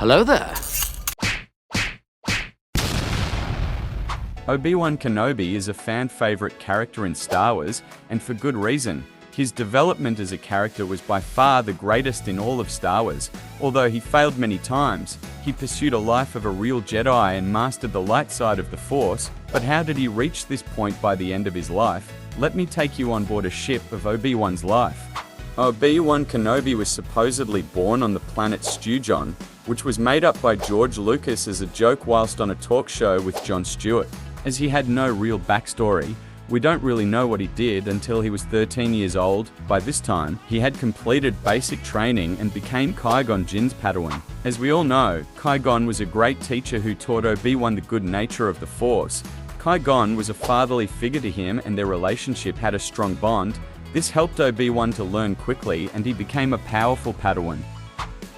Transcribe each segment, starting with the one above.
Hello there. Obi-Wan Kenobi is a fan-favorite character in Star Wars, and for good reason. His development as a character was by far the greatest in all of Star Wars. Although he failed many times, he pursued a life of a real Jedi and mastered the light side of the Force. But how did he reach this point by the end of his life? Let me take you on board a ship of Obi-Wan's life. Obi-Wan Kenobi was supposedly born on the planet Stewjon, which was made up by George Lucas as a joke whilst on a talk show with Jon Stewart. As he had no real backstory, we don't really know what he did until he was 13 years old. By this time, he had completed basic training and became Qui-Gon Jinn's Padawan. As we all know, Qui-Gon was a great teacher who taught Obi-Wan the good nature of the Force. Qui-Gon was a fatherly figure to him and their relationship had a strong bond. This helped Obi-Wan to learn quickly and he became a powerful Padawan.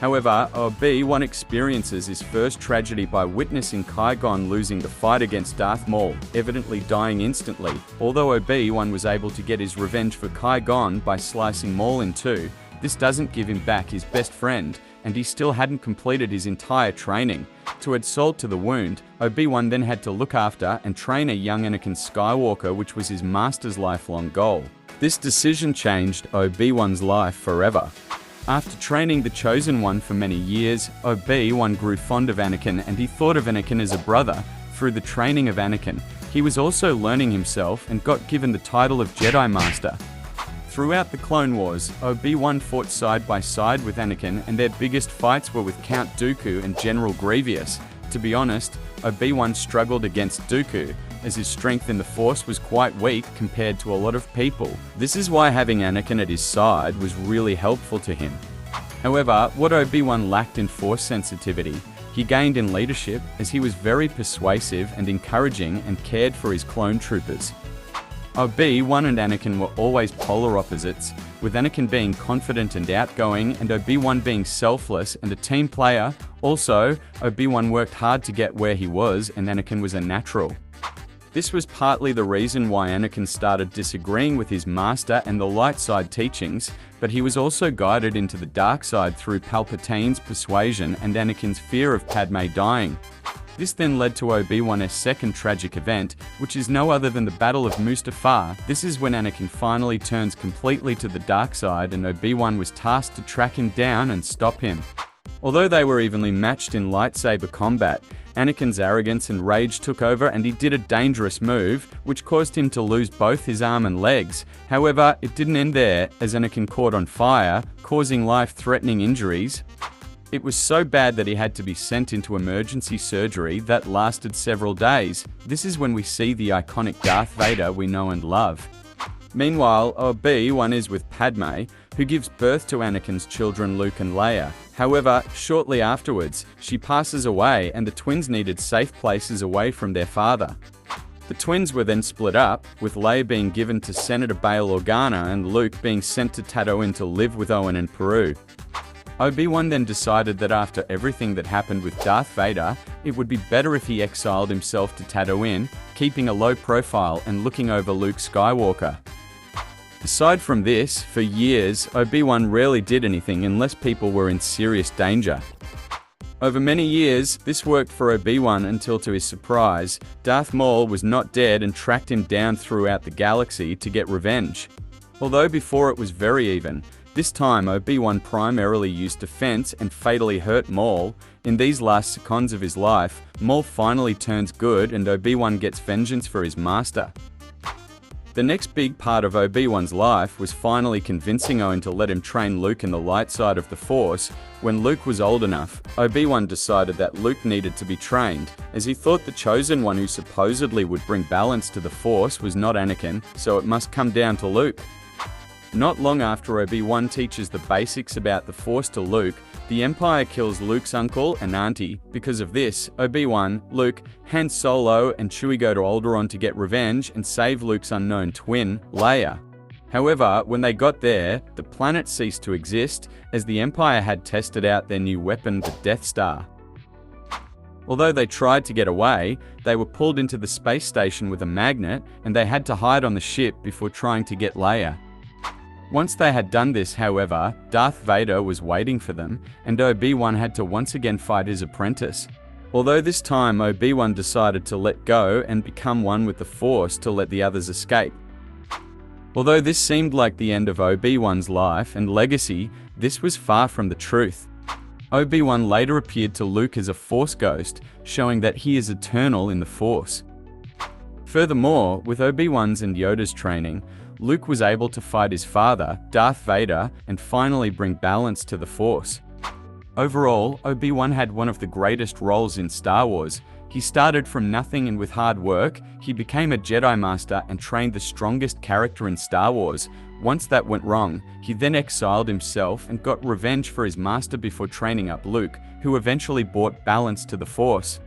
However, Obi-Wan experiences his first tragedy by witnessing Qui-Gon losing the fight against Darth Maul, evidently dying instantly. Although Obi-Wan was able to get his revenge for Qui-Gon by slicing Maul in two, this doesn't give him back his best friend, and he still hadn't completed his entire training. To add salt to the wound, Obi-Wan then had to look after and train a young Anakin Skywalker, which was his master's lifelong goal. This decision changed Obi-Wan's life forever. After training the Chosen One for many years, Obi-Wan grew fond of Anakin and he thought of Anakin as a brother. Through the training of Anakin, he was also learning himself and got given the title of Jedi Master. Throughout the Clone Wars, Obi-Wan fought side by side with Anakin and their biggest fights were with Count Dooku and General Grievous. To be honest, Obi-Wan struggled against Dooku, as his strength in the Force was quite weak compared to a lot of people. This is why having Anakin at his side was really helpful to him. However, what Obi-Wan lacked in Force sensitivity, he gained in leadership, as he was very persuasive and encouraging and cared for his clone troopers. Obi-Wan and Anakin were always polar opposites, with Anakin being confident and outgoing and Obi-Wan being selfless and a team player. Also, Obi-Wan worked hard to get where he was and Anakin was a natural. This was partly the reason why Anakin started disagreeing with his master and the light side teachings, but he was also guided into the dark side through Palpatine's persuasion and Anakin's fear of Padme dying. This then led to Obi-Wan's second tragic event, which is no other than the Battle of Mustafar. This is when Anakin finally turns completely to the dark side and Obi-Wan was tasked to track him down and stop him. Although they were evenly matched in lightsaber combat, Anakin's arrogance and rage took over and he did a dangerous move, which caused him to lose both his arm and legs. However, it didn't end there, as Anakin caught on fire, causing life-threatening injuries. It was so bad that he had to be sent into emergency surgery that lasted several days. This is when we see the iconic Darth Vader we know and love. Meanwhile, Obi-Wan is with Padme, who gives birth to Anakin's children Luke and Leia. However, shortly afterwards, she passes away and the twins needed safe places away from their father. The twins were then split up, with Leia being given to Senator Bail Organa and Luke being sent to Tatooine to live with Owen in Peru. Obi-Wan then decided that after everything that happened with Darth Vader, it would be better if he exiled himself to Tatooine, keeping a low profile and looking over Luke Skywalker. Aside from this, for years, Obi-Wan rarely did anything unless people were in serious danger. Over many years, this worked for Obi-Wan until, to his surprise, Darth Maul was not dead and tracked him down throughout the galaxy to get revenge. Although before it was very even, this time Obi-Wan primarily used defense and fatally hurt Maul. In these last seconds of his life, Maul finally turns good and Obi-Wan gets vengeance for his master. The next big part of Obi-Wan's life was finally convincing Owen to let him train Luke in the light side of the Force. When Luke was old enough, Obi-Wan decided that Luke needed to be trained, as he thought the Chosen One who supposedly would bring balance to the Force was not Anakin, so it must come down to Luke. Not long after Obi-Wan teaches the basics about the Force to Luke, the Empire kills Luke's uncle and auntie. Because of this, Obi-Wan, Luke, Han Solo and Chewie go to Alderaan to get revenge and save Luke's unknown twin, Leia. However, when they got there, the planet ceased to exist, as the Empire had tested out their new weapon, the Death Star. Although they tried to get away, they were pulled into the space station with a magnet, and they had to hide on the ship before trying to get Leia. Once they had done this, however, Darth Vader was waiting for them, and Obi-Wan had to once again fight his apprentice. Although this time Obi-Wan decided to let go and become one with the Force to let the others escape. Although this seemed like the end of Obi-Wan's life and legacy, this was far from the truth. Obi-Wan later appeared to Luke as a Force ghost, showing that he is eternal in the Force. Furthermore, with Obi-Wan's and Yoda's training, Luke was able to fight his father, Darth Vader, and finally bring balance to the Force. Overall, Obi-Wan had one of the greatest roles in Star Wars. He started from nothing, and with hard work, he became a Jedi Master and trained the strongest character in Star Wars. Once that went wrong, he then exiled himself and got revenge for his master before training up Luke, who eventually brought balance to the Force.